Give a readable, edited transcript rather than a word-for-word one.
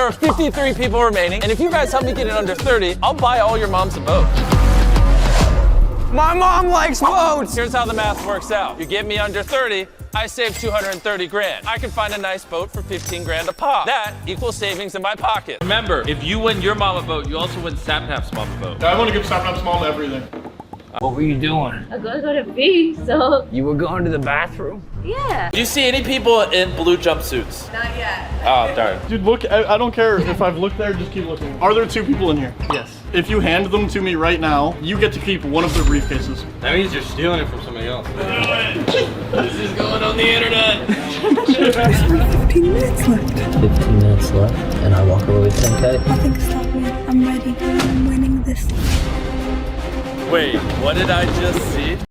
There are 53 people remaining, and if you guys help me get it under 30, I'll buy all your moms a boat. My mom likes boats! Here's how the math works out. You get me under 30, I save 230 grand. I can find a nice boat for 15 grand a pop. That equals savings in my pocket. Remember, if you win your mama boat, you also win Sapnap's mama boat. I want to give Sapnap's mom everything. What were you doing? I'm gonna go to pee, so You were going to the bathroom? yeah. Do you see any people in blue jumpsuits? Not yet. Oh, darn. Dude, look, I don't care if I've looked there, just keep looking. Are there 2 people in here? Yes. If you hand them to me right now, you get to keep one of their briefcases. That means you're stealing it from somebody else. This is going on the internet. 15 minutes left. 15 minutes left, and I walk away with 10K. Nothing can stop me. I'm ready. I'm winning this. Wait, what did I just see?